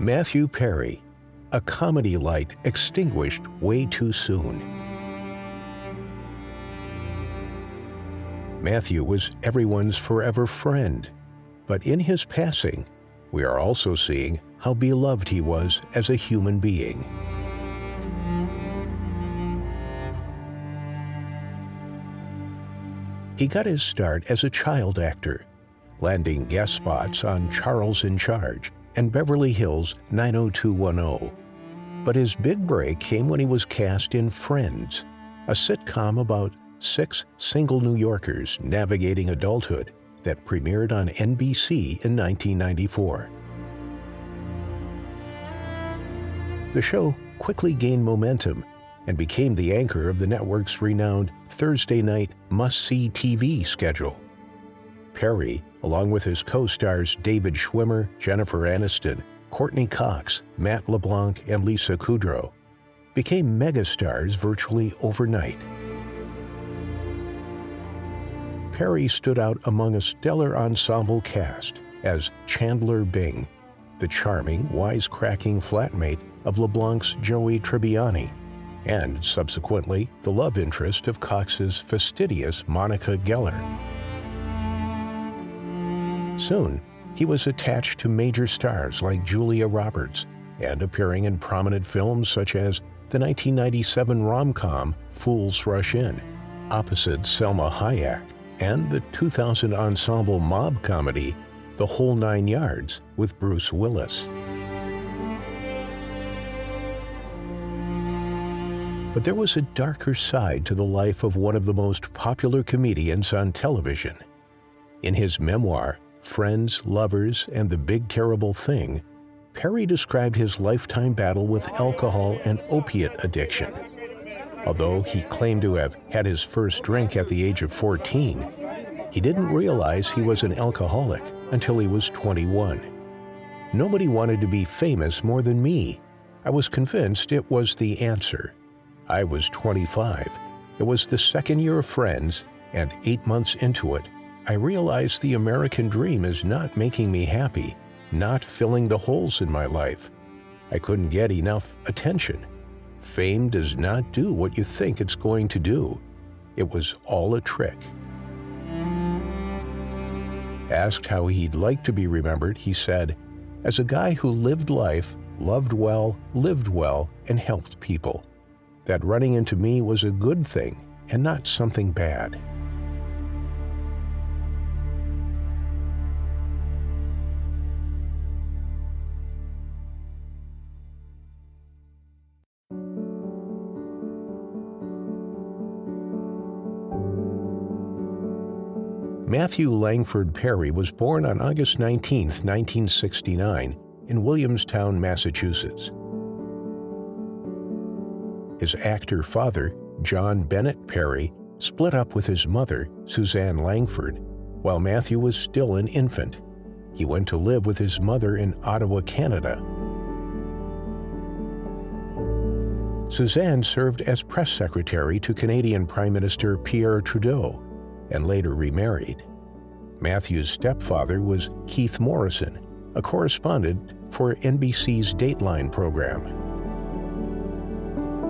Matthew Perry, a comedy light extinguished way too soon. Matthew was everyone's forever friend, but in his passing, we are also seeing how beloved he was as a human being. He got his start as a child actor, landing guest spots on Charles in Charge and Beverly Hills 90210. But his big break came when he was cast in Friends, a sitcom about 6 single New Yorkers navigating adulthood that premiered on NBC in 1994. The show quickly gained momentum and became the anchor of the network's renowned Thursday night must-see TV schedule. Perry, along with his co-stars David Schwimmer, Jennifer Aniston, Courtney Cox, Matt LeBlanc, and Lisa Kudrow, became megastars virtually overnight. Perry stood out among a stellar ensemble cast as Chandler Bing, the charming, wisecracking flatmate of LeBlanc's Joey Tribbiani, and subsequently the love interest of Cox's fastidious Monica Geller. Soon, he was attached to major stars like Julia Roberts and appearing in prominent films such as the 1997 rom-com Fools Rush In, opposite Selma Hayek, and the 2000 ensemble mob comedy The Whole Nine Yards with Bruce Willis. But there was a darker side to the life of one of the most popular comedians on television. In his memoir, Friends, Lovers, and the Big Terrible Thing, Perry described his lifetime battle with alcohol and opiate addiction. Although he claimed to have had his first drink at the age of 14, he didn't realize he was an alcoholic until he was 21. Nobody wanted to be famous more than me. I was convinced it was the answer. I was 25. It was the second year of Friends, and 8 months into it, I realized the American dream is not making me happy, not filling the holes in my life. I couldn't get enough attention. Fame does not do what you think it's going to do. It was all a trick. Asked how he'd like to be remembered, he said, "As a guy who lived life, loved well, lived well, and helped people. That running into me was a good thing and not something bad." Matthew Langford Perry was born on August 19, 1969, in Williamstown, Massachusetts. His actor father, John Bennett Perry, split up with his mother, Suzanne Langford, while Matthew was still an infant. He went to live with his mother in Ottawa, Canada. Suzanne served as press secretary to Canadian Prime Minister Pierre Trudeau, and later remarried. Matthew's stepfather was Keith Morrison, a correspondent for NBC's Dateline program.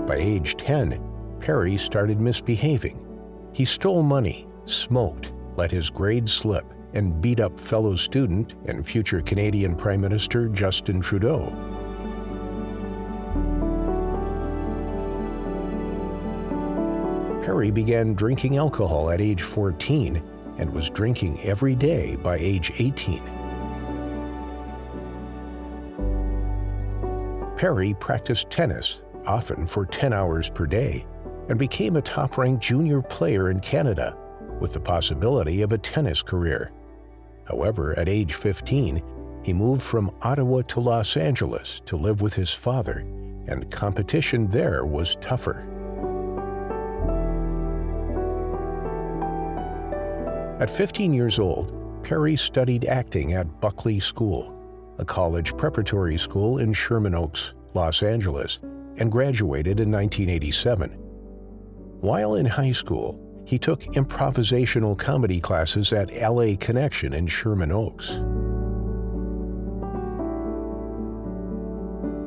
By age 10, Perry started misbehaving. He stole money, smoked, let his grades slip, and beat up fellow student and future Canadian Prime Minister Justin Trudeau. Perry began drinking alcohol at age 14 and was drinking every day by age 18. Perry practiced tennis, often for 10 hours per day, and became a top-ranked junior player in Canada, with the possibility of a tennis career. However, at age 15, he moved from Ottawa to Los Angeles to live with his father, and competition there was tougher. At 15 years old, Perry studied acting at Buckley School, a college preparatory school in Sherman Oaks, Los Angeles, and graduated in 1987. While in high school, he took improvisational comedy classes at LA Connection in Sherman Oaks.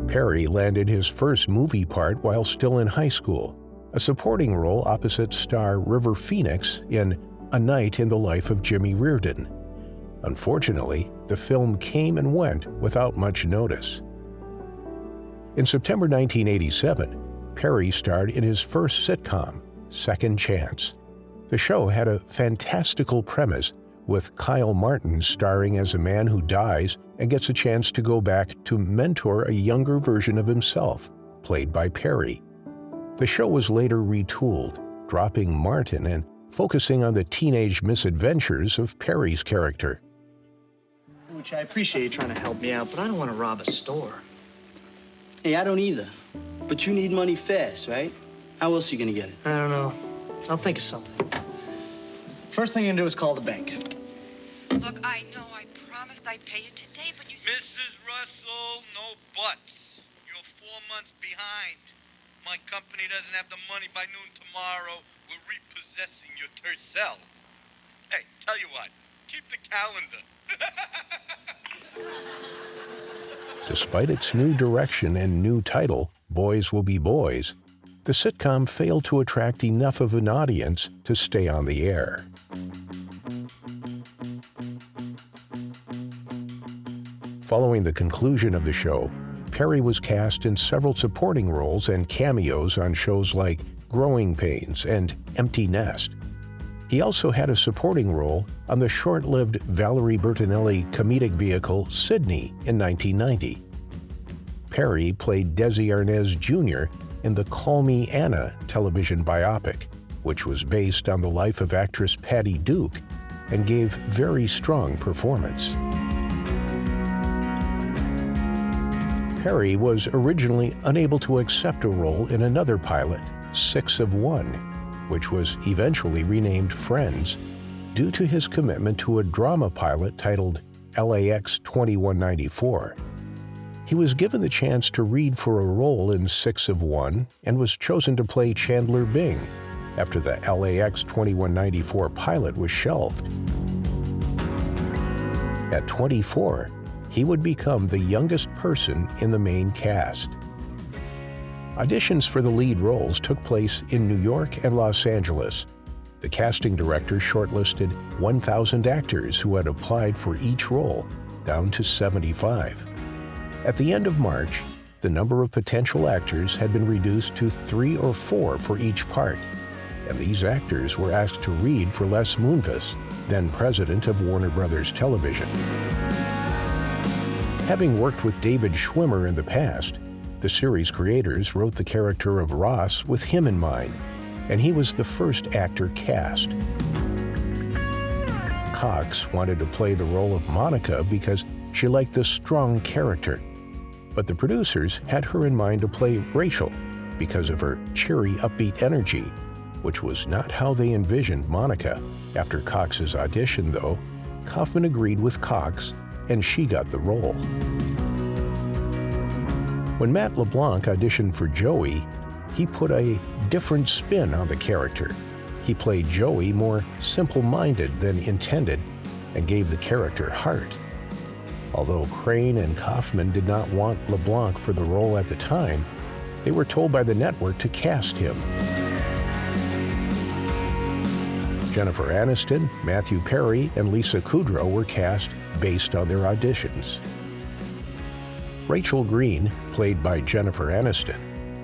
Perry landed his first movie part while still in high school, a supporting role opposite star River Phoenix in A Night in the Life of Jimmy Reardon. Unfortunately, the film came and went without much notice. In September 1987, Perry starred in his first sitcom, Second Chance. The show had a fantastical premise, with Kyle Martin starring as a man who dies and gets a chance to go back to mentor a younger version of himself, played by Perry. The show was later retooled, dropping Martin and focusing on the teenage misadventures of Perry's character. Which I appreciate you trying to help me out, but I don't want to rob a store. Hey, I don't either. But you need money fast, right? How else are you gonna get it? I don't know. I'll think of something. First thing you're gonna do is call the bank. Look, I know I promised I'd pay you today, but you said... Mrs. Russell, no buts. You're 4 months behind. My company doesn't have the money by noon tomorrow. We're repossessing your tercel. Hey, tell you what, keep the calendar. Despite its new direction and new title, Boys Will Be Boys, the sitcom failed to attract enough of an audience to stay on the air. Following the conclusion of the show, Perry was cast in several supporting roles and cameos on shows like Growing Pains and Empty Nest. He also had a supporting role on the short-lived Valerie Bertinelli comedic vehicle Sydney in 1990. Perry played Desi Arnaz Jr. in the Call Me Anna television biopic, which was based on the life of actress Patty Duke and gave very strong performance. Perry was originally unable to accept a role in another pilot, 6 of 1, which was eventually renamed Friends, due to his commitment to a drama pilot titled LAX 2194. He was given the chance to read for a role in 6 of 1 and was chosen to play Chandler Bing after the LAX 2194 pilot was shelved. At 24, he would become the youngest person in the main cast. Auditions for the lead roles took place in New York and Los Angeles. The casting director shortlisted 1,000 actors who had applied for each role, down to 75. At the end of March, the number of potential actors had been reduced to 3 or 4 for each part, and these actors were asked to read for Les Moonves, then president of Warner Brothers Television. Having worked with David Schwimmer in the past, the series creators wrote the character of Ross with him in mind, and he was the first actor cast. Cox wanted to play the role of Monica because she liked the strong character, but the producers had her in mind to play Rachel because of her cheery, upbeat energy, which was not how they envisioned Monica. After Cox's audition, though, Kaufman agreed with Cox, and she got the role. When Matt LeBlanc auditioned for Joey, he put a different spin on the character. He played Joey more simple-minded than intended and gave the character heart. Although Crane and Kaufman did not want LeBlanc for the role at the time, they were told by the network to cast him. Jennifer Aniston, Matthew Perry, and Lisa Kudrow were cast based on their auditions. Rachel Green, played by Jennifer Aniston,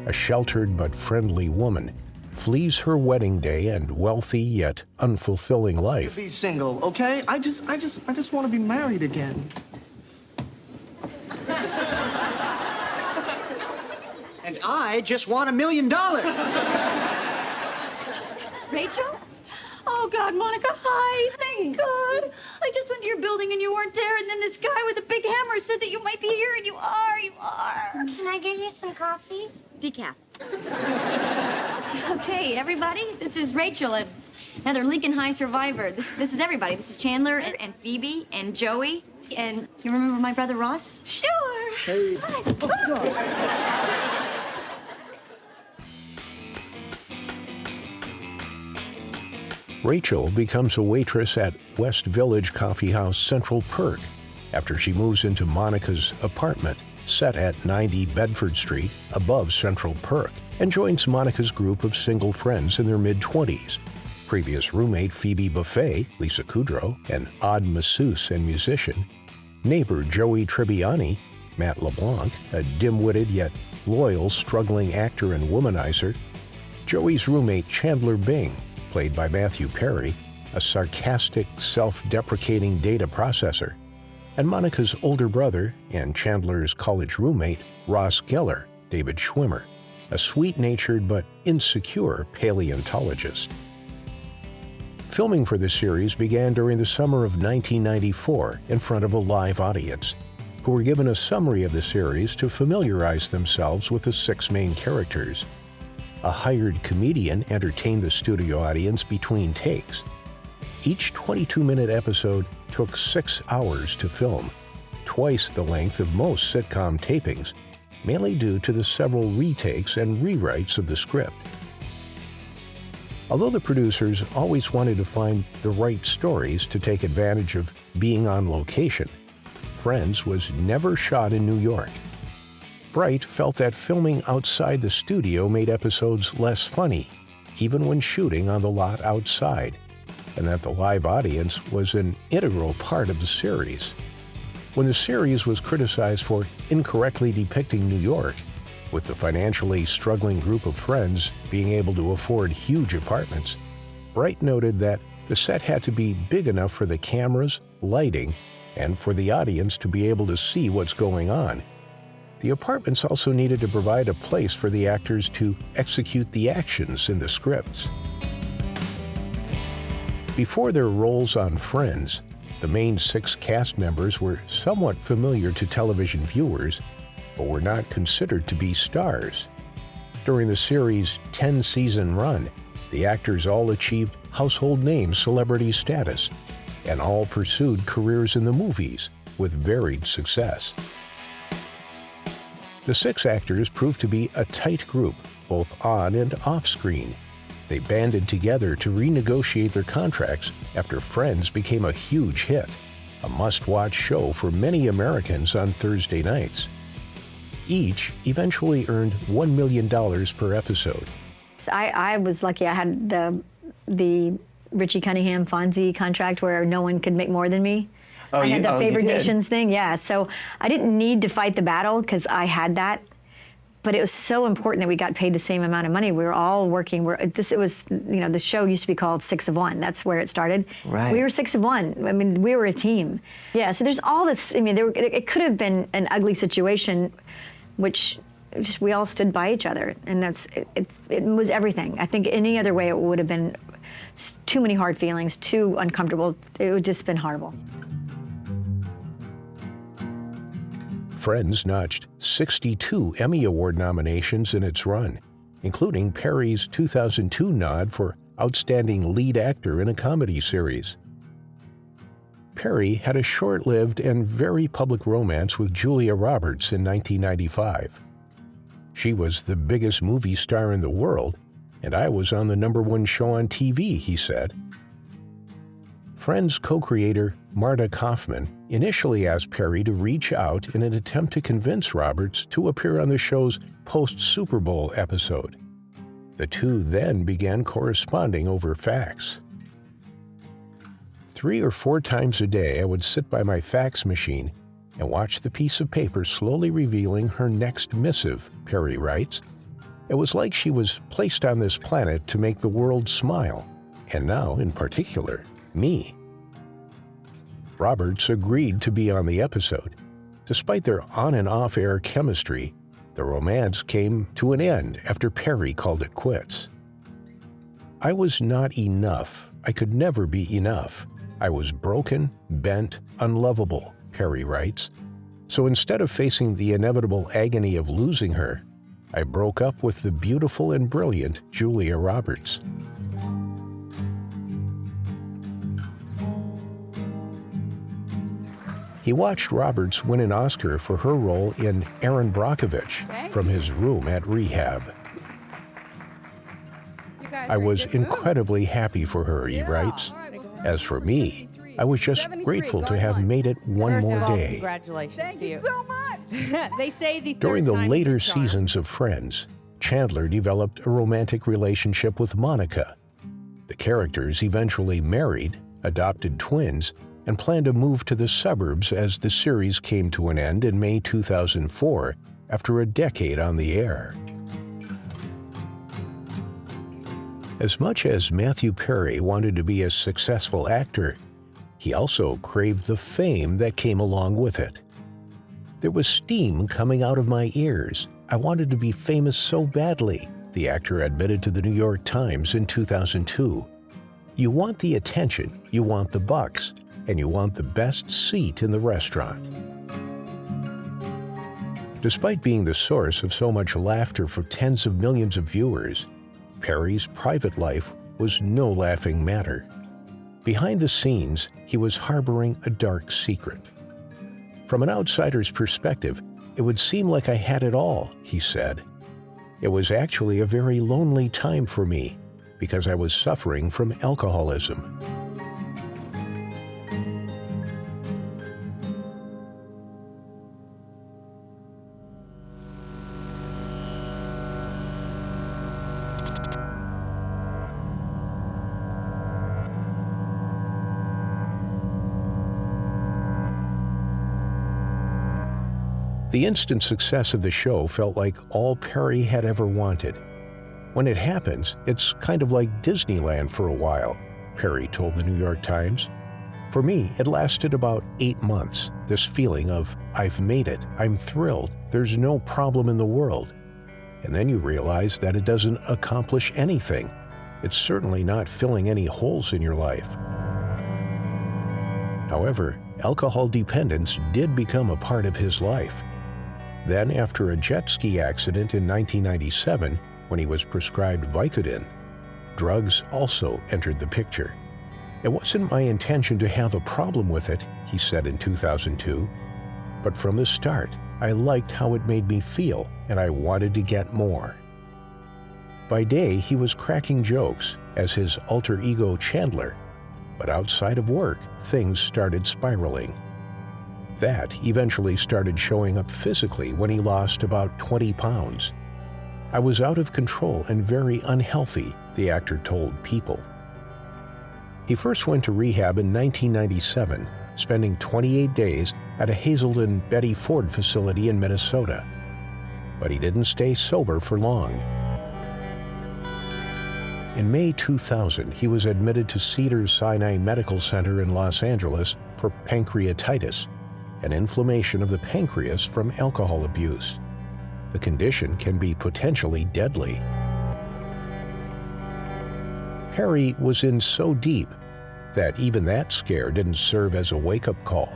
a sheltered but friendly woman, flees her wedding day and wealthy yet unfulfilling life. Be single, okay? I just want to be married again. And I just want $1 million. Rachel? Oh, God, Monica, hi. Thank God. I just went to your building and you weren't there, and then this guy with a big hammer said that you might be here, and you are. Can I get you some coffee? Decaf. Okay, everybody, this is Rachel, another Lincoln High survivor. This is everybody. This is Chandler and Phoebe and Joey. And you remember my brother Ross? Sure. Hey. Hi. Rachel becomes a waitress at West Village Coffee House Central Perk after she moves into Monica's apartment, set at 90 Bedford Street above Central Perk, and joins Monica's group of single friends in their mid-20s. Previous roommate Phoebe Buffet, Lisa Kudrow, an odd masseuse and musician. Neighbor Joey Tribbiani, Matt LeBlanc, a dim-witted yet loyal, struggling actor and womanizer. Joey's roommate Chandler Bing, played by Matthew Perry, a sarcastic, self-deprecating data processor. And Monica's older brother and Chandler's college roommate, Ross Geller, David Schwimmer, a sweet-natured but insecure paleontologist. Filming for the series began during the summer of 1994 in front of a live audience, who were given a summary of the series to familiarize themselves with the 6 main characters. A hired comedian entertained the studio audience between takes. Each 22-minute episode took 6 hours to film, twice the length of most sitcom tapings, mainly due to the several retakes and rewrites of the script. Although the producers always wanted to find the right stories to take advantage of being on location, Friends was never shot in New York. Bright felt that filming outside the studio made episodes less funny, even when shooting on the lot outside, and that the live audience was an integral part of the series. When the series was criticized for incorrectly depicting New York, with the financially struggling group of friends being able to afford huge apartments, Bright noted that the set had to be big enough for the cameras, lighting, and for the audience to be able to see what's going on. The apartments also needed to provide a place for the actors to execute the actions in the scripts. Before their roles on Friends, the main 6 cast members were somewhat familiar to television viewers, but were not considered to be stars. During the series' 10-season run, the actors all achieved household name celebrity status, and all pursued careers in the movies with varied success. The 6 actors proved to be a tight group, both on and off screen. They banded together to renegotiate their contracts after Friends became a huge hit, a must-watch show for many Americans on Thursday nights. Each eventually earned $1 million per episode. I was lucky. I had the Richie Cunningham Fonzie contract where no one could make more than me. I had the favored nations thing, yeah. So I didn't need to fight the battle because I had that. But it was so important that we got paid the same amount of money. We were all working. The show used to be called 6 of 1. That's where it started. Right. We were 6 of 1. I mean, we were a team. Yeah. So there's all this. I mean, it could have been an ugly situation, which just we all stood by each other, and it was everything. I think any other way it would have been too many hard feelings, too uncomfortable. It would just been horrible. Friends notched 62 Emmy Award nominations in its run, including Perry's 2002 nod for Outstanding Lead Actor in a Comedy Series. Perry had a short-lived and very public romance with Julia Roberts in 1995. She was the biggest movie star in the world, and I was on the #1 show on TV, he said. Friends co-creator Marta Kaufman initially asked Perry to reach out in an attempt to convince Roberts to appear on the show's post-Super Bowl episode. The two then began corresponding over fax. 3 or 4 times a day, I would sit by my fax machine and watch the piece of paper slowly revealing her next missive, Perry writes. It was like she was placed on this planet to make the world smile, and now, in particular, me. Roberts agreed to be on the episode. Despite their on and off-air chemistry, the romance came to an end after Perry called it quits. I was not enough. I could never be enough. I was broken, bent, unlovable, Perry writes. So instead of facing the inevitable agony of losing her, I broke up with the beautiful and brilliant Julia Roberts. He watched Roberts win an Oscar for her role in Erin Brockovich from his room at rehab. I was incredibly happy for her, he writes. As for me, I was just grateful to have made it one more day. Congratulations to you. Thank you so much. They say the third During the time is later a charm. seasons of Friends, Chandler developed a romantic relationship with Monica. The characters eventually married, adopted twins, and planned to move to the suburbs as the series came to an end in May 2004 after a decade on the air. As much as Matthew Perry wanted to be a successful actor, he also craved the fame that came along with it. There was steam coming out of my ears. I wanted to be famous so badly, the actor admitted to the New York Times in 2002. You want the attention, you want the bucks, and you want the best seat in the restaurant. Despite being the source of so much laughter for tens of millions of viewers, Perry's private life was no laughing matter. Behind the scenes, he was harboring a dark secret. From an outsider's perspective, it would seem like I had it all, he said. It was actually a very lonely time for me because I was suffering from alcoholism. The instant success of the show felt like all Perry had ever wanted. When it happens, it's kind of like Disneyland for a while, Perry told the New York Times. For me, it lasted about 8 months, this feeling of, I've made it, I'm thrilled, there's no problem in the world. And then you realize that it doesn't accomplish anything. It's certainly not filling any holes in your life. However, alcohol dependence did become a part of his life. Then, after a jet ski accident in 1997, when he was prescribed Vicodin, drugs also entered the picture. It wasn't my intention to have a problem with it, he said in 2002. But from the start, I liked how it made me feel, and I wanted to get more. By day, he was cracking jokes as his alter ego Chandler, but outside of work, things started spiraling. That eventually started showing up physically when he lost about 20 pounds. I was out of control and very unhealthy, the actor told People. He first went to rehab in 1997, spending 28 days at a Hazelden Betty Ford facility in Minnesota. But he didn't stay sober for long. In May 2000, he was admitted to Cedars-Sinai Medical Center in Los Angeles for pancreatitis, an inflammation of the pancreas from alcohol abuse. The condition can be potentially deadly. Perry was in so deep that even that scare didn't serve as a wake-up call.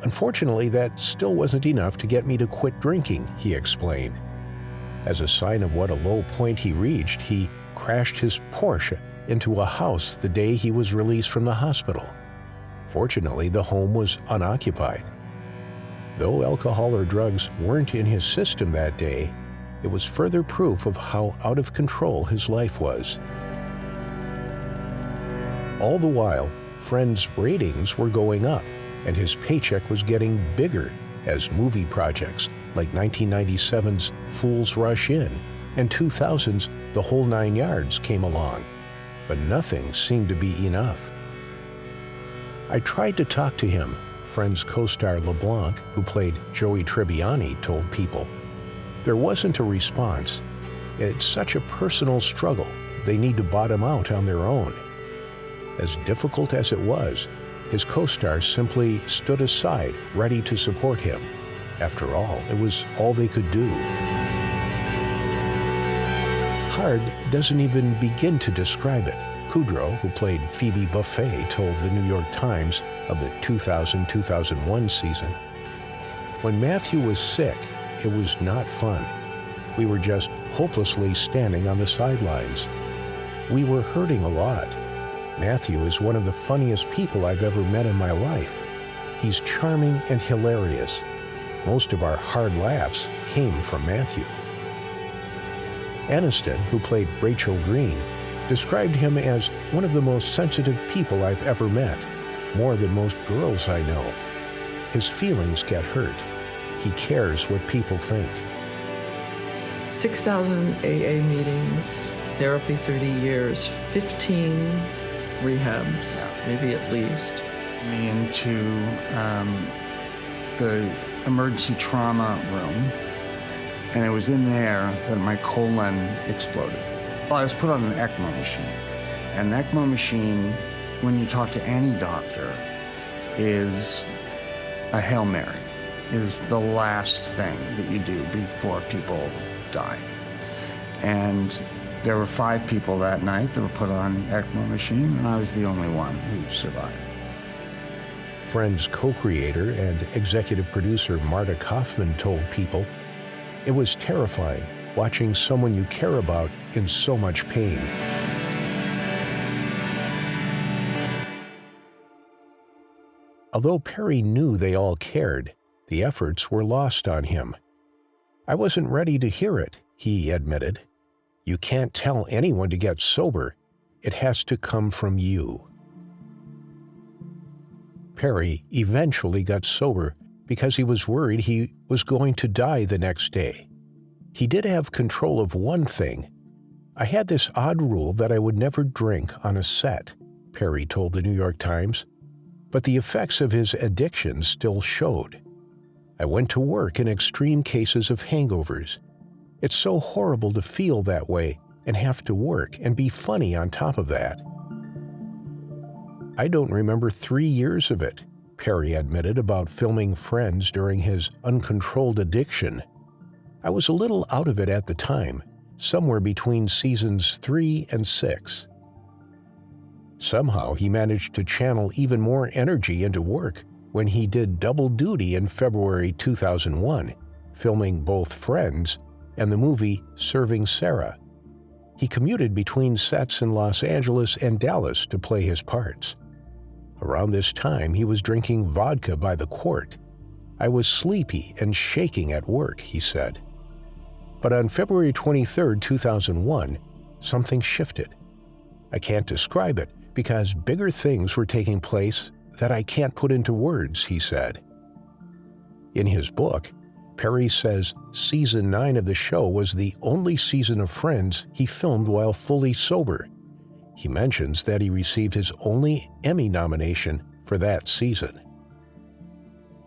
Unfortunately, that still wasn't enough to get me to quit drinking, he explained. As a sign of what a low point he reached, he crashed his Porsche into a house the day he was released from the hospital. Fortunately, the home was unoccupied. Though alcohol or drugs weren't in his system that day, it was further proof of how out of control his life was. All the while, Friends' ratings were going up, and his paycheck was getting bigger as movie projects like 1997's Fools Rush In and 2000's The Whole Nine Yards came along, but nothing seemed to be enough. I tried to talk to him, Friends co-star LeBlanc, who played Joey Tribbiani, told People. There wasn't a response. It's such a personal struggle. They need to bottom out on their own. As difficult as it was, his co-star simply stood aside, ready to support him. After all, it was all they could do. Hard doesn't even begin to describe it. Kudrow, who played Phoebe Buffet, told the New York Times of the 2000-2001 season. When Matthew was sick, it was not fun. We were just hopelessly standing on the sidelines. We were hurting a lot. Matthew is one of the funniest people I've ever met in my life. He's charming and hilarious. Most of our hard laughs came from Matthew. Aniston, who played Rachel Green, described him as one of the most sensitive people I've ever met, more than most girls I know. His feelings get hurt. He cares what people think. 6,000 AA meetings, therapy 30 years, 15 rehabs, maybe at least. Me into the emergency trauma room, and it was in there that my colon exploded. Well, I was put on an ECMO machine. And an ECMO machine, when you talk to any doctor, is a Hail Mary. It is the last thing that you do before people die. And there were 5 people that night that were put on ECMO machine, and I was the only one who survived. Friends co-creator and executive producer Marta Kaufman told People, "It was terrifying watching someone you care about in so much pain." Although Perry knew they all cared, the efforts were lost on him. "I wasn't ready to hear it," he admitted. "You can't tell anyone to get sober. It has to come from you." Perry eventually got sober because he was worried he was going to die the next day. He did have control of one thing. "I had this odd rule that I would never drink on a set," Perry told the New York Times, "but the effects of his addiction still showed. I went to work in extreme cases of hangovers. It's so horrible to feel that way and have to work and be funny on top of that." "I don't remember 3 years of it," Perry admitted about filming Friends during his uncontrolled addiction. "I was a little out of it at the time, somewhere between seasons 3 and 6. Somehow he managed to channel even more energy into work when he did double duty in February 2001, filming both Friends and the movie Serving Sarah. He commuted between sets in Los Angeles and Dallas to play his parts. Around this time, he was drinking vodka by the quart. "I was sleepy and shaking at work," he said. But on February 23, 2001, something shifted. "I can't describe it because bigger things were taking place that I can't put into words," he said. In his book, Perry says season 9 of the show was the only season of Friends he filmed while fully sober. He mentions that he received his only Emmy nomination for that season.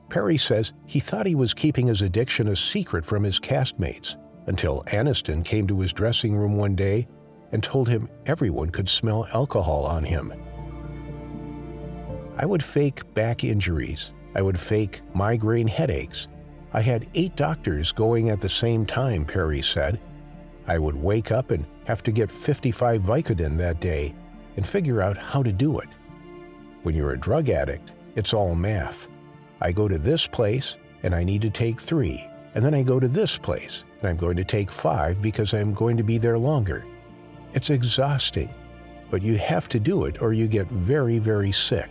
Perry says he thought he was keeping his addiction a secret from his castmates until Aniston came to his dressing room one day and told him everyone could smell alcohol on him. "I would fake back injuries. I would fake migraine headaches. I had 8 doctors going at the same time," Perry said. "I would wake up and have to get 55 Vicodin that day and figure out how to do it. When you're a drug addict, it's all math. I go to this place and I need to take 3, and then I go to this place and I'm going to take 5 because I'm going to be there longer. It's exhausting, but you have to do it or you get very, very sick.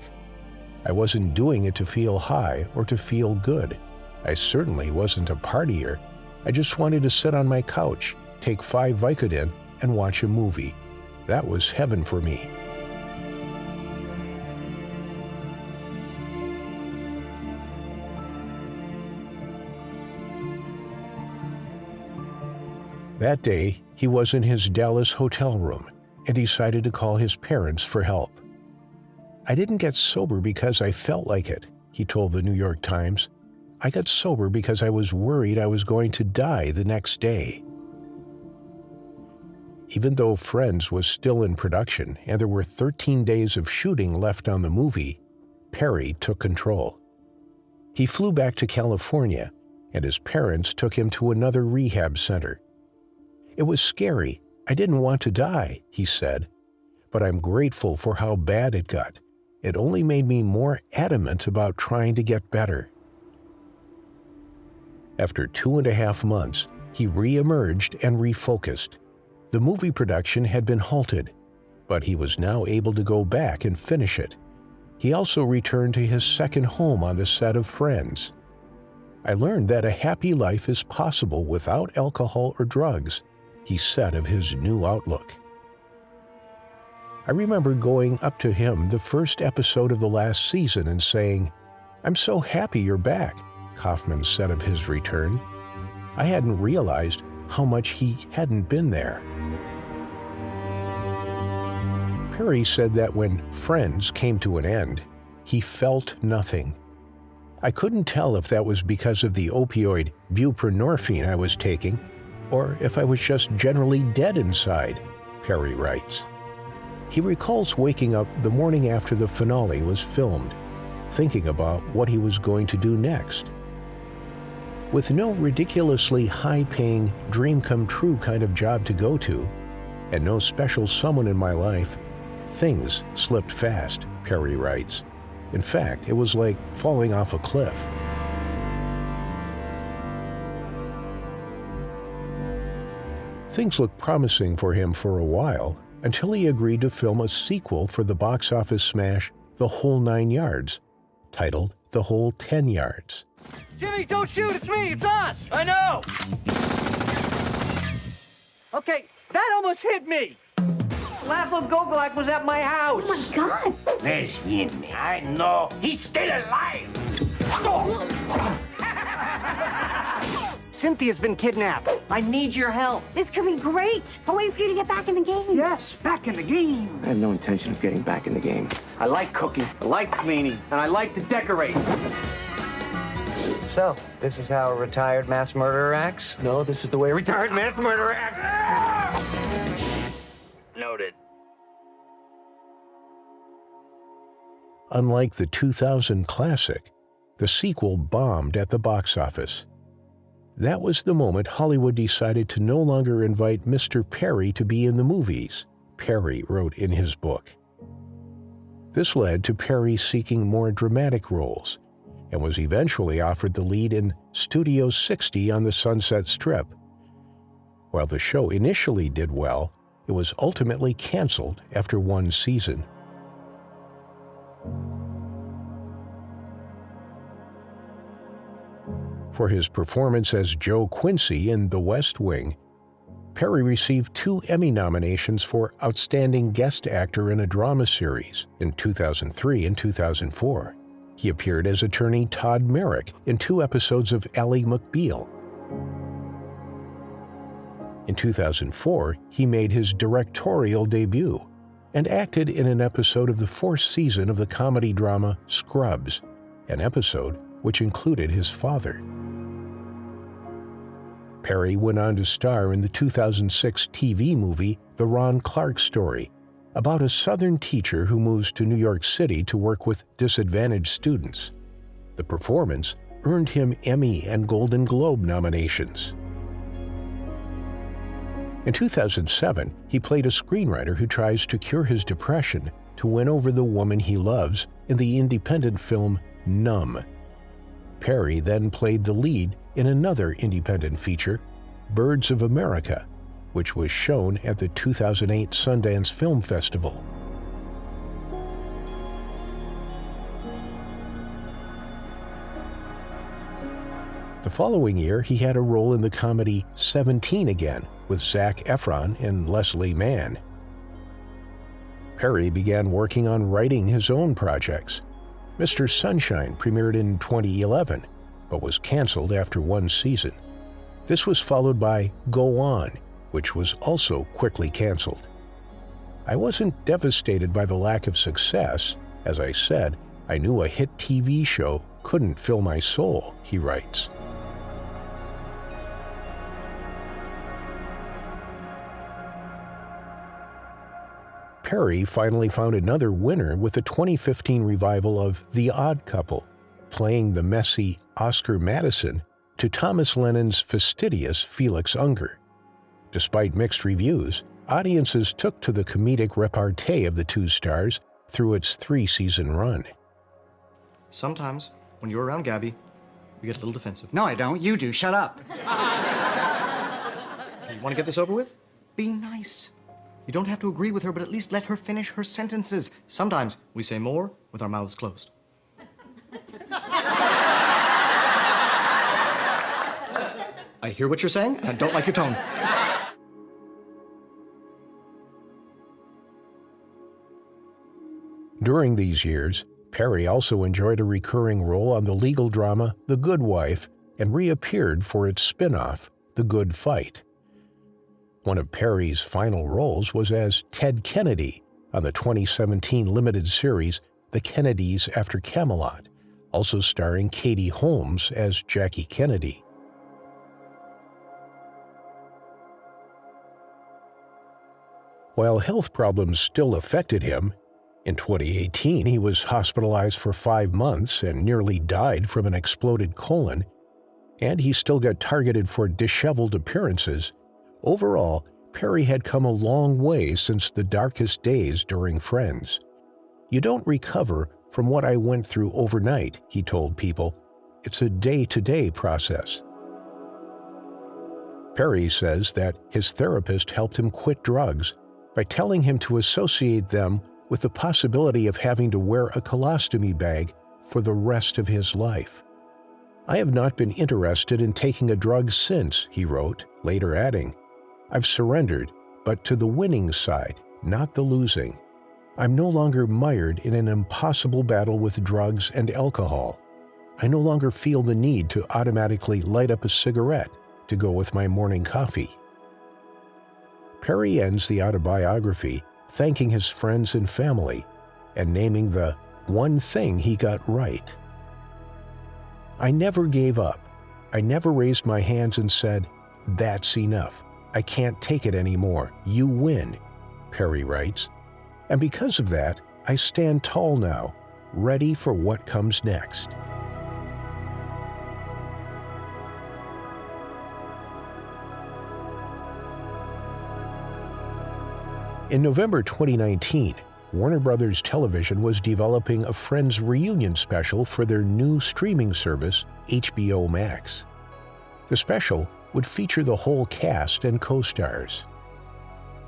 I wasn't doing it to feel high or to feel good. I certainly wasn't a partier. I just wanted to sit on my couch, take 5 Vicodin, and watch a movie. That was heaven for me." That day, he was in his Dallas hotel room and decided to call his parents for help. "I didn't get sober because I felt like it," he told the New York Times. "I got sober because I was worried I was going to die the next day." Even though Friends was still in production and there were 13 days of shooting left on the movie, Perry took control. He flew back to California, and his parents took him to another rehab center. "It was scary. I didn't want to die," he said, "but I'm grateful for how bad it got. It only made me more adamant about trying to get better." After 2.5 months, he re-emerged and refocused. The movie production had been halted, but he was now able to go back and finish it. He also returned to his second home on the set of Friends. "I learned that a happy life is possible without alcohol or drugs," he said of his new outlook. "I remember going up to him the first episode of the last season and saying, 'I'm so happy you're back. Kaufman said of his return. I hadn't realized how much he hadn't been there. Perry said that when Friends came to an end, he felt nothing. I couldn't tell if that was because of the opioid buprenorphine I was taking, or if I was just generally dead inside, Perry writes. He recalls waking up the morning after the finale was filmed, thinking about what he was going to do next. With no ridiculously high-paying, dream-come-true kind of job to go to, and no special someone in my life, things slipped fast, Perry writes. In fact, it was like falling off a cliff. Things looked promising for him for a while, until he agreed to film a sequel for the box office smash The Whole 9 Yards, titled The Whole 10 Yards. Jimmy, don't shoot! It's me! It's us! I know! Okay, that almost hit me! Laszlo Gogolak was at my house! Oh my God! Where's him? I know! He's still alive! Cynthia's been kidnapped. I need your help. This could be great. I'll wait for you to get back in the game. Yes, back in the game. I have no intention of getting back in the game. I like cooking, I like cleaning, and I like to decorate. So, this is how a retired mass murderer acts? No, this is the way a retired mass murderer acts. Ah! Noted. Unlike the 2000 classic, the sequel bombed at the box office. That was the moment Hollywood decided to no longer invite Mr. Perry to be in the movies, Perry wrote in his book. This led to Perry seeking more dramatic roles, and was eventually offered the lead in Studio 60 on the Sunset Strip. While the show initially did well, it was ultimately canceled after one season. For his performance as Joe Quincy in The West Wing, Perry received 2 Emmy nominations for Outstanding Guest Actor in a Drama Series in 2003 and 2004. He appeared as attorney Todd Merrick in 2 episodes of Ally McBeal. In 2004, he made his directorial debut and acted in an episode of the 4th season of the comedy drama Scrubs, an episode which included his father. Perry went on to star in the 2006 TV movie The Ron Clark Story, about a Southern teacher who moves to New York City to work with disadvantaged students. The performance earned him Emmy and Golden Globe nominations. In 2007, he played a screenwriter who tries to cure his depression to win over the woman he loves in the independent film Numb. Perry then played the lead in another independent feature, Birds of America, which was shown at the 2008 Sundance Film Festival. The following year, he had a role in the comedy 17 Again with Zac Efron and Leslie Mann. Perry began working on writing his own projects. Mr. Sunshine premiered in 2011, but was canceled after one season. This was followed by Go On, which was also quickly canceled. I wasn't devastated by the lack of success. As I said, I knew a hit TV show couldn't fill my soul, he writes. Perry finally found another winner with the 2015 revival of The Odd Couple, playing the messy Oscar Madison to Thomas Lennon's fastidious Felix Unger. Despite mixed reviews, audiences took to the comedic repartee of the 2 stars through its 3-season run. Sometimes, when you're around Gabby, we get a little defensive. No, I don't. You do. Shut up. Okay, you want to get this over with? Be nice. You don't have to agree with her, but at least let her finish her sentences. Sometimes we say more with our mouths closed. I hear what you're saying, and I don't like your tone. During these years, Perry also enjoyed a recurring role on the legal drama The Good Wife and reappeared for its spin-off, The Good Fight. One of Perry's final roles was as Ted Kennedy on the 2017 limited series The Kennedys After Camelot, also starring Katie Holmes as Jackie Kennedy. While health problems still affected him, in 2018 he was hospitalized for 5 months and nearly died from an exploded colon, and he still got targeted for disheveled appearances. Overall, Perry had come a long way since the darkest days during Friends. "You don't recover from what I went through overnight," he told People. "It's a day-to-day process." Perry says that his therapist helped him quit drugs by telling him to associate them with the possibility of having to wear a colostomy bag for the rest of his life. "I have not been interested in taking a drug since," he wrote, later adding, "I've surrendered, but to the winning side, not the losing. I'm no longer mired in an impossible battle with drugs and alcohol. I no longer feel the need to automatically light up a cigarette to go with my morning coffee." Perry ends the autobiography thanking his friends and family and naming the one thing he got right. "I never gave up. I never raised my hands and said, 'That's enough. I can't take it anymore. You win,'" Perry writes. "And because of that, I stand tall now, ready for what comes next." In November 2019, Warner Brothers Television was developing a Friends reunion special for their new streaming service, HBO Max. The special would feature the whole cast and co-stars.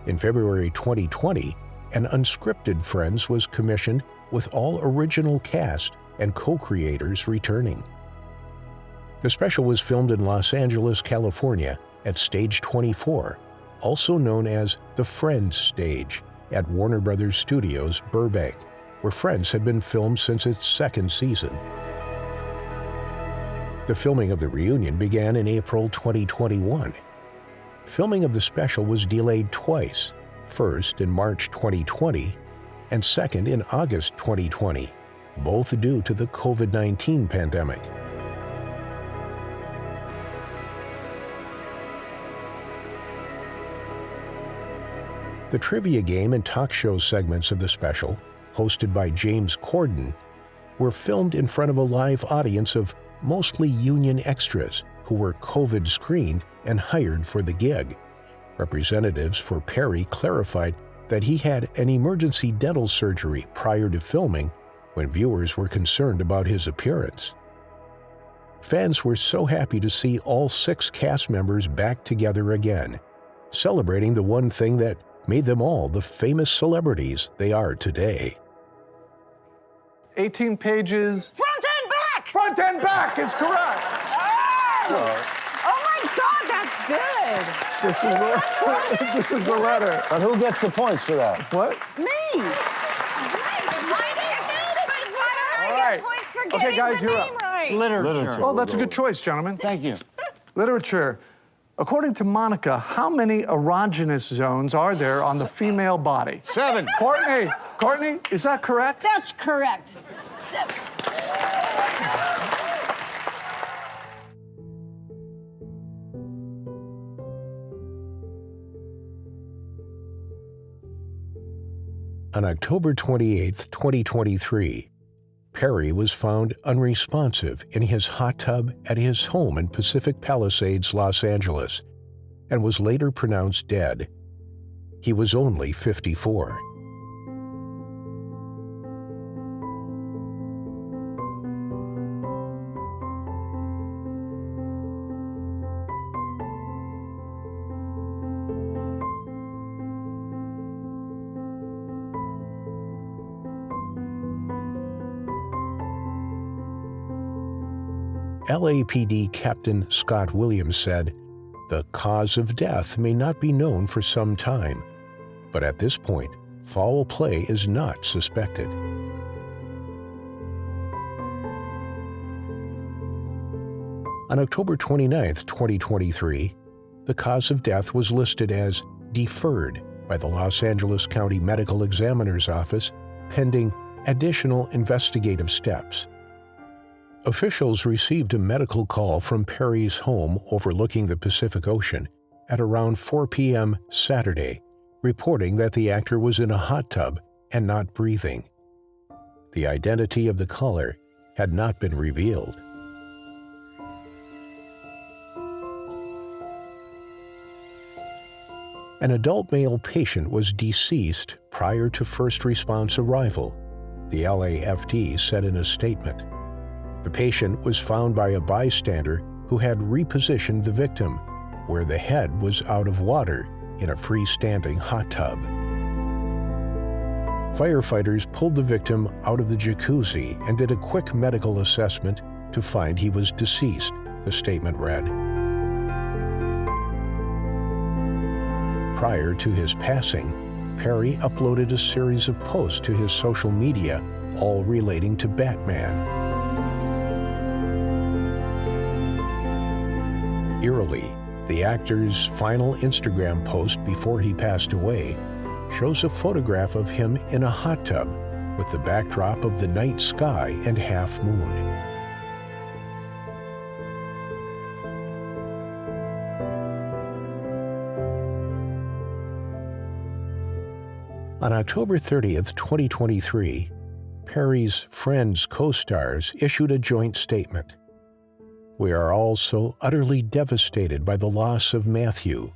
In February 2020, an unscripted Friends was commissioned with all original cast and co-creators returning. The special was filmed in Los Angeles, California at Stage 24, also known as the Friends Stage, at Warner Brothers Studios, Burbank, where Friends had been filmed since its second season. The filming of the reunion began in April 2021. Filming of the special was delayed twice, first in March 2020 and second in August 2020, both due to the COVID-19 pandemic. The trivia game and talk show segments of the special, hosted by James Corden, were filmed in front of a live audience of mostly union extras who were COVID screened and hired for the gig. Representatives for Perry clarified that he had an emergency dental surgery prior to filming when viewers were concerned about his appearance. Fans were so happy to see all 6 cast members back together again, celebrating the one thing that made them all the famous celebrities they are today. 18 pages. Front and back! Front and back is correct. Oh my God, that's good. This is the letter. But who gets the points for that? What? Me. All right. Okay, guys, you're up. Right. Literature. Oh, that's a good choice, gentlemen. Thank you. Literature. According to Monica, how many erogenous zones are there on the female body? 7. Courtney, is that correct? That's correct. 7. On October 28, 2023, Perry was found unresponsive in his hot tub at his home in Pacific Palisades, Los Angeles, and was later pronounced dead. He was only 54. LAPD Captain Scott Williams said, "The cause of death may not be known for some time, but at this point, foul play is not suspected." On October 29, 2023, the cause of death was listed as deferred by the Los Angeles County Medical Examiner's Office, pending additional investigative steps. Officials received a medical call from Perry's home overlooking the Pacific Ocean at around 4 p.m. Saturday, reporting that the actor was in a hot tub and not breathing. The identity of the caller had not been revealed. An adult male patient was deceased prior to first response arrival, the LAFD said in a statement. The patient was found by a bystander who had repositioned the victim, where the head was out of water in a freestanding hot tub. Firefighters pulled the victim out of the jacuzzi and did a quick medical assessment to find he was deceased, the statement read. Prior to his passing, Perry uploaded a series of posts to his social media, all relating to Batman. Eerily, the actor's final Instagram post before he passed away shows a photograph of him in a hot tub with the backdrop of the night sky and half moon. On October 30th, 2023, Perry's Friends co-stars issued a joint statement. We are all so utterly devastated by the loss of Matthew.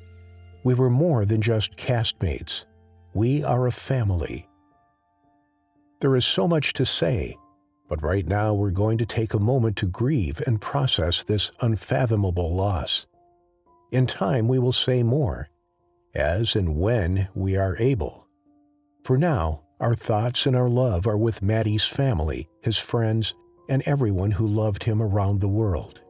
We were more than just castmates. We are a family. There is so much to say, but right now we're going to take a moment to grieve and process this unfathomable loss. In time we will say more, as and when we are able. For now, our thoughts and our love are with Maddie's family, his friends, and everyone who loved him around the world.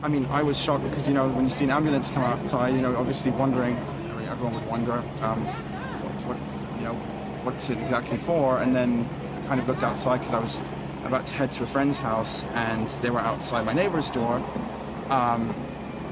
I mean, I was shocked because, when you see an ambulance come outside, obviously wondering, everyone would wonder, what's it exactly for? And then I kind of looked outside because I was about to head to a friend's house and they were outside my neighbor's door.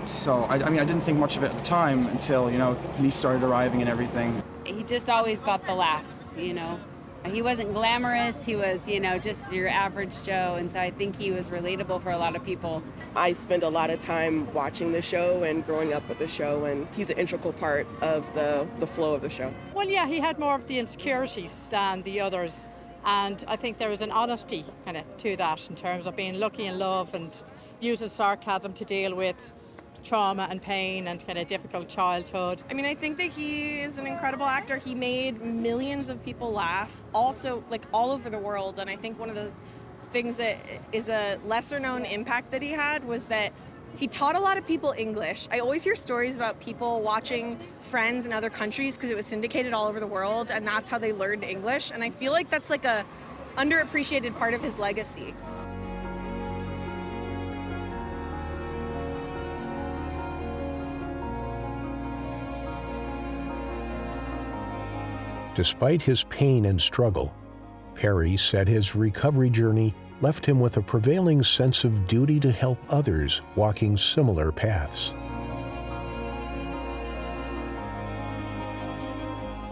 So, I didn't think much of it at the time until, police started arriving and everything. He just always got the laughs, He wasn't glamorous, he was, just your average Joe, and so I think he was relatable for a lot of people. I spend a lot of time watching the show and growing up with the show, and he's an integral part of the flow of the show. Well, yeah, he had more of the insecurities than the others, and I think there was an honesty kind of to that in terms of being lucky in love and using sarcasm to deal with trauma and pain and kind of difficult childhood. I mean, I think that he is an incredible actor. He made millions of people laugh, also all over the world. And I think one of the things that is a lesser known impact that he had was that he taught a lot of people English. I always hear stories about people watching Friends in other countries because it was syndicated all over the world, and that's how they learned English. And I feel like that's like a underappreciated part of his legacy. Despite his pain and struggle, Perry said his recovery journey left him with a prevailing sense of duty to help others walking similar paths.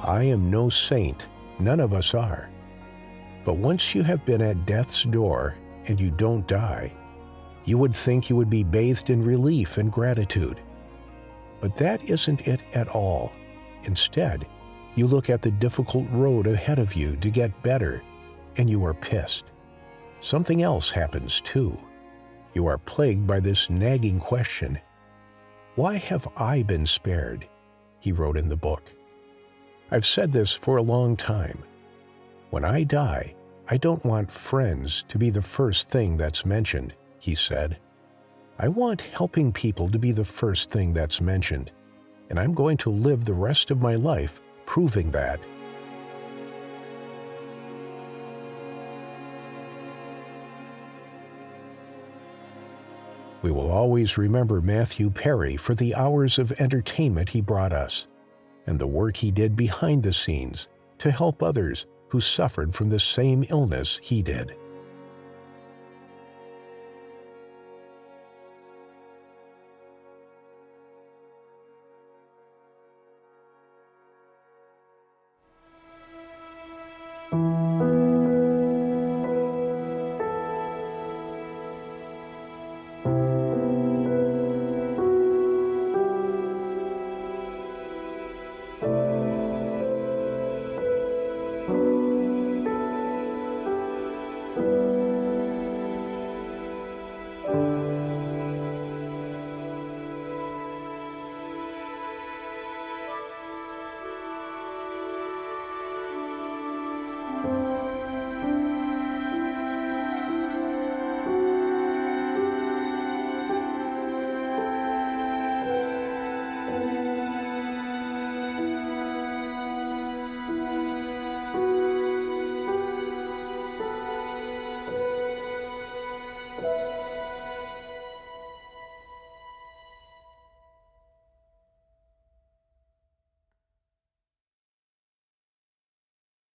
I am no saint, none of us are. But once you have been at death's door and you don't die, You would think you would be bathed in relief and gratitude. But that isn't it at all. Instead, you look at the difficult road ahead of you to get better, and you are pissed. Something else happens too. You are plagued by this nagging question. Why have I been spared? He wrote in the book. I've said this for a long time. When I die, I don't want friends to be the first thing that's mentioned, he said. I want helping people to be the first thing that's mentioned, and I'm going to live the rest of my life proving that. We will always remember Matthew Perry for the hours of entertainment he brought us, and the work he did behind the scenes to help others who suffered from the same illness he did.